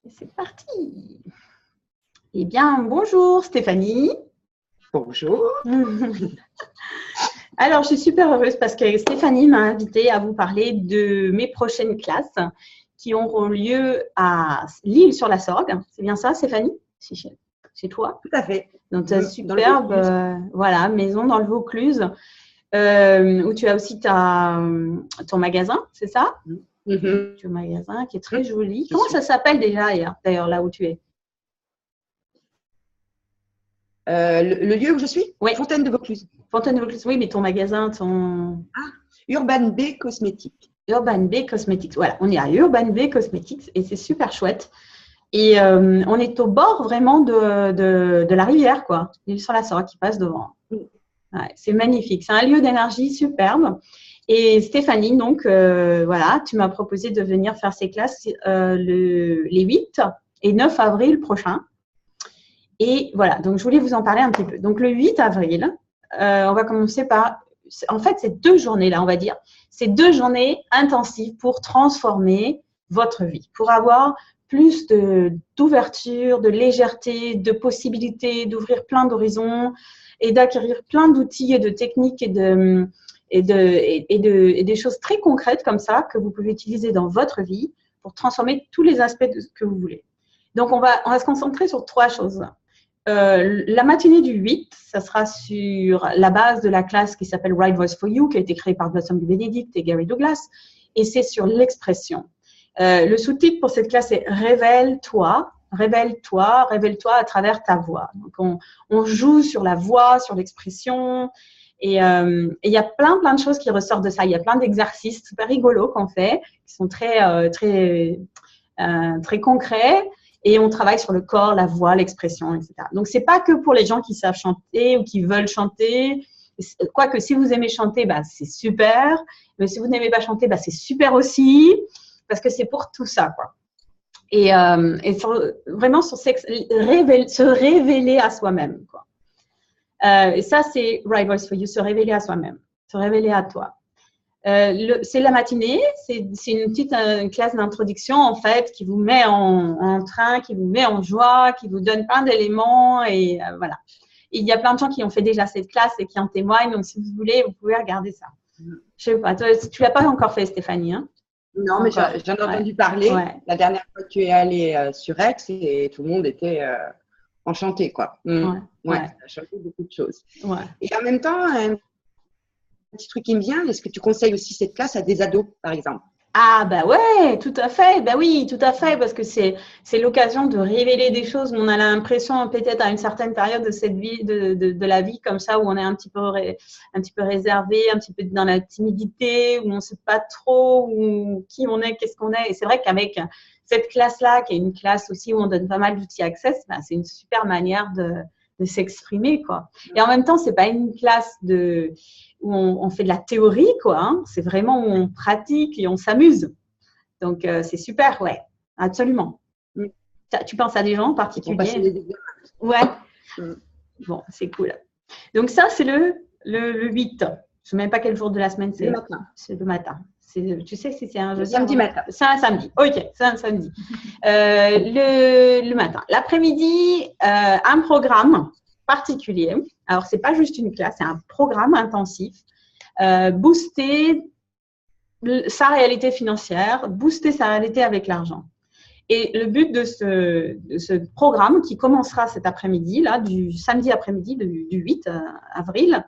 Et c'est parti. Eh bien, bonjour Stéphanie. Bonjour. Alors, je suis super heureuse parce que Stéphanie m'a invitée à vous parler de mes prochaines classes qui auront lieu à L'Isle-sur-la-Sorgue. C'est bien ça, Stéphanie? Chez toi? Tout à fait. Dans ta superbe voilà, maison dans le Vaucluse, où tu as aussi ton magasin, c'est ça? Tu as un magasin qui est très joli. Comment ça s'appelle déjà, d'ailleurs, là où tu es? Le lieu où je suis? Oui. Fontaine de Vaucluse. Fontaine de Vaucluse, oui, mais ton magasin, Urban Bee Cosmétiques. Urban Bee Cosmétiques. Voilà, on est à Urban Bee Cosmétiques et c'est super chouette. Et on est au bord vraiment de la rivière, quoi. L'Isle-sur-la-Sorgue qui passe devant. Ouais, c'est magnifique. C'est un lieu d'énergie superbe. Et Stéphanie, donc, voilà, tu m'as proposé de venir faire ces classes les 8 et 9 avril prochains. Et voilà, donc je voulais vous en parler un petit peu. Donc, le 8 avril, on va commencer par… En fait, c'est 2 journées, là, on va dire. C'est 2 journées intensives pour transformer votre vie, pour avoir plus d'ouverture, de légèreté, de possibilités, d'ouvrir plein d'horizons et d'acquérir plein d'outils et de techniques et des choses très concrètes comme ça que vous pouvez utiliser dans votre vie pour transformer tous les aspects que vous voulez. Donc, on va se concentrer sur 3 choses. La matinée du 8, ça sera sur la base de la classe qui s'appelle Right Voice for You, qui a été créée par Blossom Benedict et Gary Douglas, et c'est sur l'expression. Le sous-titre pour cette classe est Révèle-toi, révèle-toi, révèle-toi à travers ta voix. Donc, on joue sur la voix, sur l'expression, et il y a plein de choses qui ressortent de ça. Il y a plein d'exercices super rigolos qu'on fait, qui sont très concrets. Et on travaille sur le corps, la voix, l'expression, etc. Donc, ce n'est pas que pour les gens qui savent chanter ou qui veulent chanter. Quoique, si vous aimez chanter, bah, c'est super. Mais si vous n'aimez pas chanter, bah, c'est super aussi. Parce que c'est pour tout ça, quoi. Et vraiment, se révéler à soi-même, quoi. Et ça, c'est Right Voice for You, se révéler à soi-même, se révéler à toi. C'est la matinée, c'est une petite classe d'introduction en fait qui vous met en train, qui vous met en joie, qui vous donne plein d'éléments et voilà. Et il y a plein de gens qui ont fait déjà cette classe et qui en témoignent, donc si vous voulez, vous pouvez regarder ça. Je sais pas, toi, tu l'as pas encore fait, Stéphanie, hein? Non, mais j'en ai entendu parler. Ouais. La dernière fois que tu es allée sur Aix et tout le monde était enchanté, quoi. Ouais, ça a changé beaucoup de choses. Ouais. Et en même temps, un petit truc qui me vient, est-ce que tu conseilles aussi cette classe à des ados, par exemple? Ah, bah ouais, tout à fait. Bah oui, tout à fait, parce que c'est l'occasion de révéler des choses où on a l'impression, peut-être à une certaine période de cette vie, de la vie comme ça, où on est un petit peu réservé, un petit peu dans la timidité, où on ne sait pas trop qui on est, qu'est-ce qu'on est. Et c'est vrai qu'avec cette classe-là, qui est une classe aussi où on donne pas mal d'outils Access, bah, c'est une super manière de s'exprimer, quoi. Et en même temps, c'est pas une classe où on fait de la théorie, quoi. Hein. C'est vraiment où on pratique et on s'amuse. Donc, c'est super, ouais, absolument. Tu penses à des gens en particulier? Ouais. Bon, c'est cool. Donc, ça, c'est le 8. Je ne sais même pas quel jour de la semaine c'est. Le matin. C'est le matin. Tu sais si c'est un jeudi? Samedi matin. C'est un samedi. Ok, c'est un samedi. Le matin. L'après-midi, un programme particulier. Alors, ce n'est pas juste une classe, c'est un programme intensif. Booster sa réalité financière, booster sa réalité avec l'argent. Et le but de ce programme qui commencera cet après-midi, là, du samedi après-midi du 8 avril,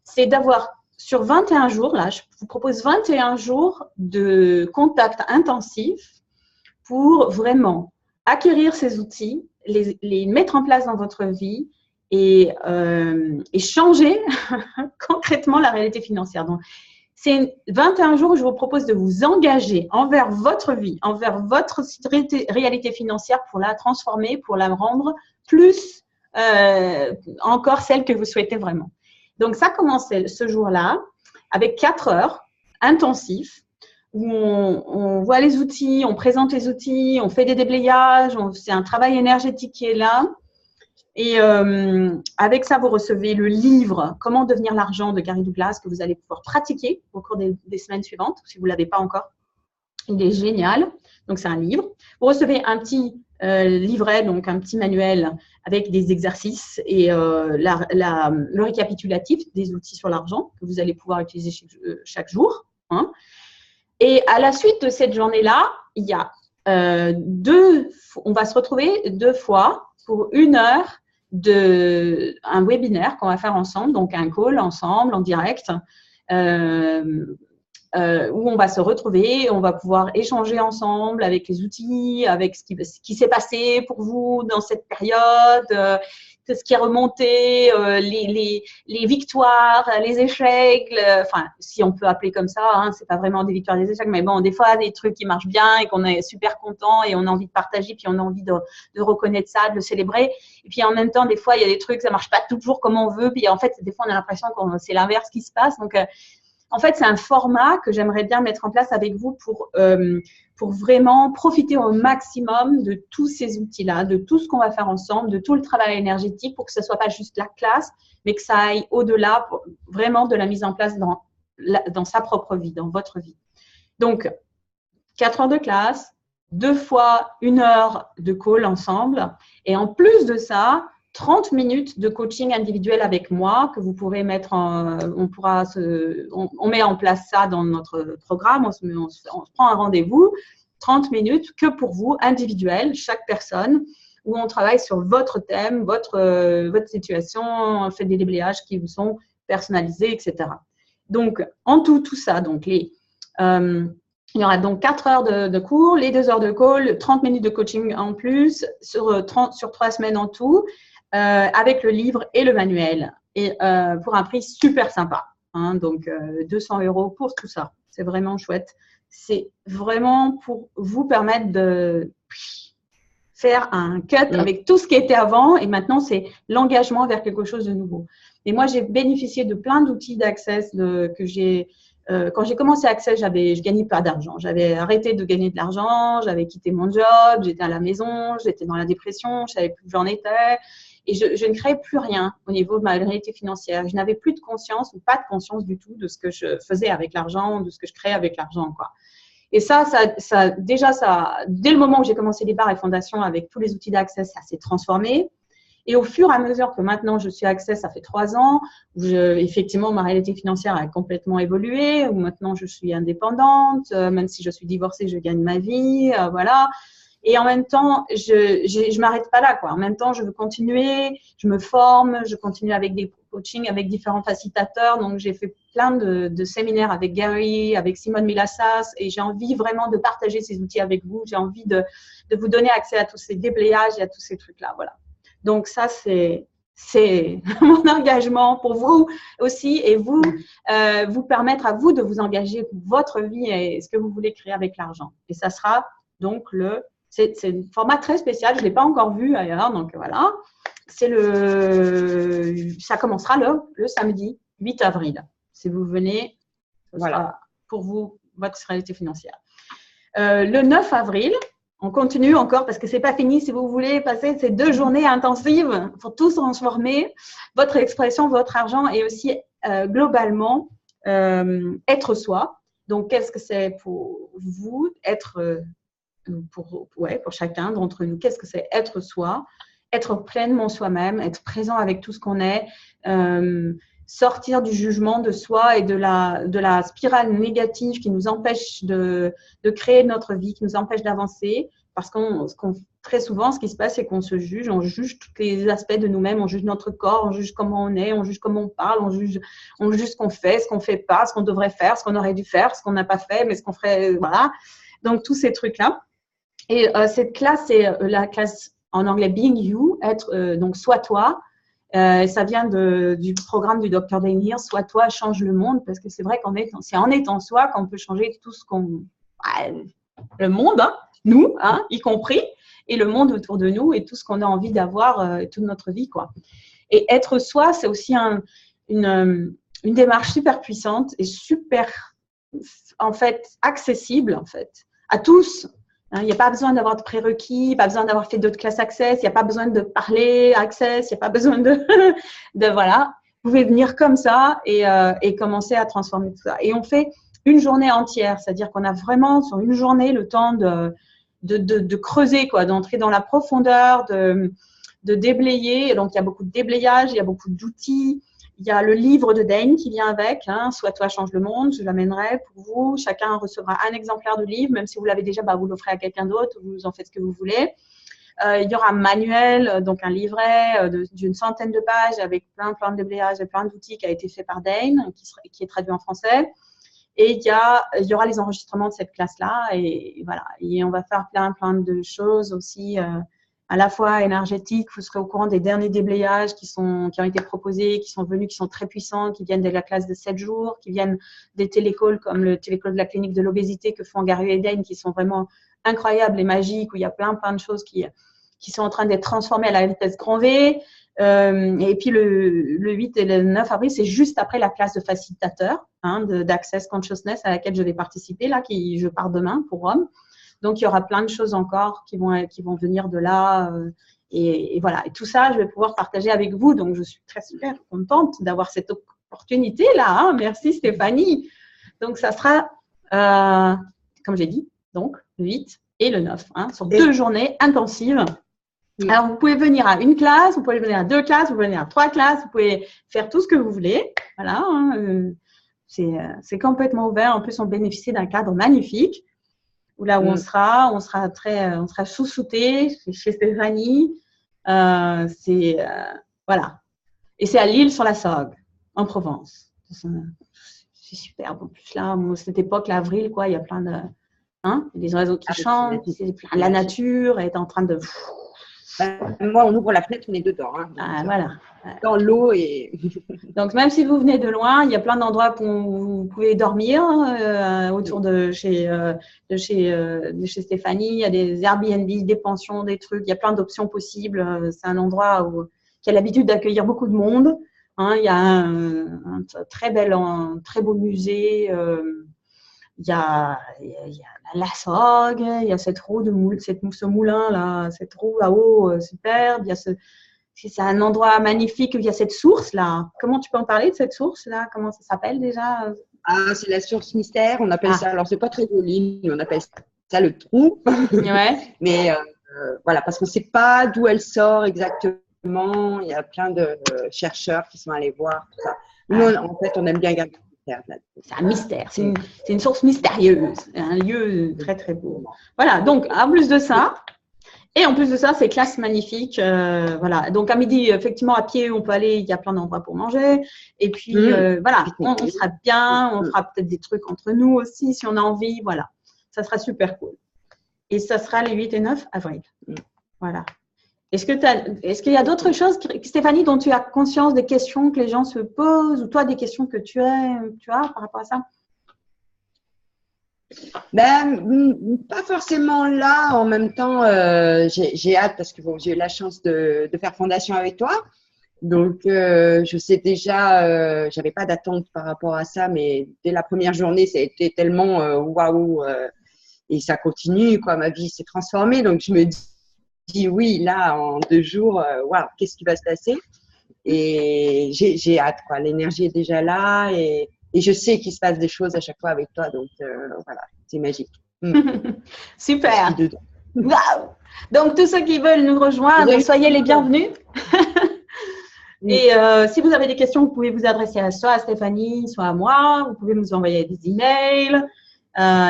c'est d'avoir sur 21 jours, là, je vous propose 21 jours de contact intensif pour vraiment acquérir ces outils, les mettre en place dans votre vie et changer concrètement la réalité financière. Donc, c'est 21 jours où je vous propose de vous engager envers votre vie, envers votre réalité financière pour la transformer, pour la rendre plus encore celle que vous souhaitez vraiment. Donc, ça commence ce jour-là avec 4 heures intensifs où on voit les outils, on présente les outils, on fait des déblayages, c'est un travail énergétique qui est là. Et avec ça, vous recevez le livre « Comment devenir l'argent » de Gary Douglas que vous allez pouvoir pratiquer au cours des semaines suivantes, si vous ne l'avez pas encore. Il est génial. Donc, c'est un livre. Vous recevez un petit livret, donc un petit manuel avec des exercices et le récapitulatif des outils sur l'argent que vous allez pouvoir utiliser chaque jour. Hein. Et à la suite de cette journée-là, il y a on va se retrouver 2 fois pour 1 heure un webinaire qu'on va faire ensemble, donc un call ensemble en direct, où on va se retrouver, on va pouvoir échanger ensemble avec les outils, avec ce qui s'est passé pour vous dans cette période, ce qui est remonté, les victoires, les échecs, enfin, si on peut appeler comme ça, hein, c'est pas vraiment des victoires, des échecs, mais bon, des fois, des trucs qui marchent bien et qu'on est super content et on a envie de partager, puis on a envie de reconnaître ça, de le célébrer. Et puis, en même temps, des fois, il y a des trucs, ça marche pas toujours comme on veut, puis en fait, des fois, on a l'impression que c'est l'inverse qui se passe. Donc, en fait, c'est un format que j'aimerais bien mettre en place avec vous pour vraiment profiter au maximum de tous ces outils-là, de tout ce qu'on va faire ensemble, de tout le travail énergétique pour que ce ne soit pas juste la classe, mais que ça aille au-delà vraiment de la mise en place dans sa propre vie, dans votre vie. Donc, 4 heures de classe, 2 fois 1 heure de call ensemble et en plus de ça, 30 minutes de coaching individuel avec moi que vous pourrez mettre on met en place ça dans notre programme, on se prend un rendez-vous, 30 minutes que pour vous, individuel, chaque personne, où on travaille sur votre thème, votre situation, on fait des déblayages qui vous sont personnalisés, etc. Donc, en tout ça, donc il y aura donc 4 heures de cours, les 2 heures de call, 30 minutes de coaching en plus, sur 3 semaines en tout. Avec le livre et le manuel et pour un prix super sympa. Hein, donc, 200 € pour tout ça. C'est vraiment chouette. C'est vraiment pour vous permettre de faire un cut avec tout ce qui était avant et maintenant, c'est l'engagement vers quelque chose de nouveau. Et moi, j'ai bénéficié de plein d'outils d'Access que j'ai quand j'ai commencé Access, je gagnais pas d'argent. J'avais arrêté de gagner de l'argent, j'avais quitté mon job, j'étais à la maison, j'étais dans la dépression, je savais plus où j'en étais. Et je ne créais plus rien au niveau de ma réalité financière. Je n'avais plus de conscience ou pas de conscience du tout de ce que je faisais avec l'argent, de ce que je créais avec l'argent, quoi. Et ça, dès le moment où j'ai commencé les bars et fondations avec tous les outils d'Access, ça s'est transformé. Et au fur et à mesure que maintenant je suis Access, ça fait 3 ans, où effectivement ma réalité financière a complètement évolué, où maintenant je suis indépendante, même si je suis divorcée, je gagne ma vie, voilà. Et en même temps, je m'arrête pas là, quoi. En même temps, je veux continuer, je me forme, je continue avec des coachings, avec différents facilitateurs. Donc, j'ai fait plein de séminaires avec Gary, avec Simone Milassas, et j'ai envie vraiment de partager ces outils avec vous. J'ai envie de vous donner accès à tous ces déblayages et à tous ces trucs-là, voilà. Donc, ça, c'est mon engagement pour vous aussi et vous permettre à vous de vous engager pour votre vie et ce que vous voulez créer avec l'argent. Et ça sera donc c'est un format très spécial, je ne l'ai pas encore vu ailleurs, donc voilà. Ça commencera le samedi 8 avril. Si vous venez, ce sera pour vous, votre réalité financière. Le 9 avril, on continue encore parce que ce n'est pas fini. Si vous voulez passer ces 2 journées intensives pour tout transformer, votre expression, votre argent et aussi globalement être soi. Donc, qu'est-ce que c'est pour vous être pour chacun d'entre nous, qu'est-ce que c'est être soi, être pleinement soi-même, être présent avec tout ce qu'on est, sortir du jugement de soi et de la spirale négative qui nous empêche de créer notre vie, qui nous empêche d'avancer, parce très souvent, ce qui se passe, c'est qu'on se juge, on juge tous les aspects de nous-mêmes, on juge notre corps, on juge comment on est, on juge comment on parle, on juge ce qu'on fait pas, ce qu'on devrait faire, ce qu'on aurait dû faire, ce qu'on n'a pas fait, mais ce qu'on ferait, voilà. Donc, tous ces trucs-là. Et cette classe, c'est la classe en anglais Being You, donc sois toi. Ça vient du programme du Dr. Dain Heer, sois toi, change le monde, parce que c'est vrai c'est en étant soi qu'on peut changer tout le monde, hein, nous, hein, y compris, et le monde autour de nous et tout ce qu'on a envie d'avoir toute notre vie, quoi. Et être soi, c'est aussi une démarche super puissante et super, en fait, accessible, en fait, à tous. Il n'y a pas besoin d'avoir de prérequis, pas besoin d'avoir fait d'autres classes Access, il n'y a pas besoin de parler Access, il n'y a pas besoin de voilà. Vous pouvez venir comme ça et commencer à transformer tout ça. Et on fait une journée entière, c'est-à-dire qu'on a vraiment sur une journée le temps de creuser, quoi, d'entrer dans la profondeur, de déblayer. Donc, il y a beaucoup de déblayage, il y a beaucoup d'outils. Il y a le livre de Dane qui vient avec, hein, Soit toi change le monde, je l'amènerai pour vous. Chacun recevra un exemplaire de livre, même si vous l'avez déjà, vous l'offrez à quelqu'un d'autre, vous en faites ce que vous voulez. Il y aura un manuel, donc un livret d'une centaine de pages avec plein de déblayages et plein d'outils qui a été fait par Dane, qui est traduit en français. Et il y aura les enregistrements de cette classe-là. Et voilà. Et on va faire plein de choses aussi, à la fois énergétiques. Vous serez au courant des derniers déblayages qui ont été proposés, qui sont venus, qui sont très puissants, qui viennent de la classe de 7 jours, qui viennent des télécalls comme le télécall de la clinique de l'obésité que font Gary et Dane, qui sont vraiment incroyables et magiques, où il y a plein de choses qui sont en train d'être transformées à la vitesse grand V. Et puis le 8 et le 9 avril, c'est juste après la classe de facilitateur, hein, d'Access Consciousness à laquelle je vais participer, là, je pars demain pour Rome. Donc, il y aura plein de choses encore qui vont venir de là. Et voilà. Et tout ça, je vais pouvoir partager avec vous. Donc, je suis super contente d'avoir cette opportunité-là. Hein. Merci Stéphanie. Donc, ça sera, comme j'ai dit, donc, le 8 et le 9, hein, sur 2 journées intensives. Alors, vous pouvez venir à une classe, vous pouvez venir à 2 classes, vous pouvez venir à 3 classes, vous pouvez faire tout ce que vous voulez. Voilà, hein, c'est complètement ouvert. En plus, on bénéficie d'un cadre magnifique. Là où on sera chouchouté chez Stéphanie. Voilà. Et c'est à L'Isle-sur-la-Sorgue, en Provence. C'est superbe. En plus, là, cette époque, l'avril, quoi, il y a plein de… Hein, des oiseaux qui chantent, la nature est en train de… Moi, on ouvre la fenêtre, on est dedans. Hein, voilà. Dans l'eau. Et… Donc, même si vous venez de loin, il y a plein d'endroits où vous pouvez dormir autour de chez Stéphanie. Il y a des Airbnb, des pensions, des trucs. Il y a plein d'options possibles. C'est un endroit qui a l'habitude d'accueillir beaucoup de monde. Hein, il y a un très beau musée. Il y a la Sorgue, il y a cette roue ce moulin-là, cette roue là-haut, superbe. C'est un endroit magnifique, il y a cette source-là. Comment tu peux en parler de cette source-là? Comment ça s'appelle déjà? C'est la source mystère, on appelle ça, alors c'est pas très joli, on appelle ça le trou. Ouais. Mais voilà, parce qu'on ne sait pas d'où elle sort exactement. Il y a plein de chercheurs qui sont allés voir tout ça. Nous, en fait, on aime bien garder. C'est un mystère, c'est une source mystérieuse, un lieu très très beau. Voilà, donc en plus de ça, c'est classe magnifique. Voilà, donc à midi, effectivement, à pied, on peut aller, il y a plein d'endroits pour manger. Et puis voilà, on sera bien, on fera peut-être des trucs entre nous aussi si on a envie. Voilà, ça sera super cool. Et ça sera les 8 et 9 avril. Voilà. Est-ce qu'il y a d'autres choses, Stéphanie, dont tu as conscience, des questions que les gens se posent, ou toi, des questions que tu as par rapport à ça? Pas forcément là. En même temps, j'ai hâte parce que j'ai eu la chance de faire fondation avec toi. Donc, je sais déjà, j'avais pas d'attente par rapport à ça, mais dès la première journée, ça a été tellement waouh, et ça continue, quoi. Ma vie s'est transformée. Donc, je me dis oui, là, en 2 jours, waouh, qu'est-ce qui va se passer? Et j'ai hâte, quoi. L'énergie est déjà là et je sais qu'il se passe des choses à chaque fois avec toi. Donc, voilà, c'est magique. Super. Wow. Donc, tous ceux qui veulent nous rejoindre, soyez les bienvenus. Et si vous avez des questions, vous pouvez vous adresser soit à Stéphanie, soit à moi. Vous pouvez nous envoyer des emails.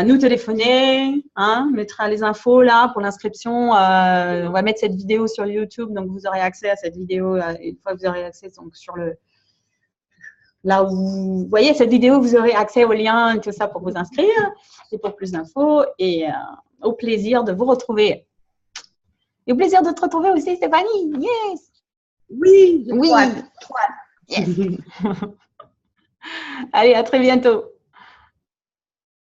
Nous téléphoner, hein, mettra les infos là pour l'inscription. On va mettre cette vidéo sur YouTube, donc vous aurez accès à cette vidéo une fois que vous aurez accès donc là où vous voyez cette vidéo, vous aurez accès au lien et tout ça pour vous inscrire et pour plus d'infos et au plaisir de vous retrouver. Et au plaisir de te retrouver aussi, Stéphanie. Yes. Oui. Yes. Allez, à très bientôt.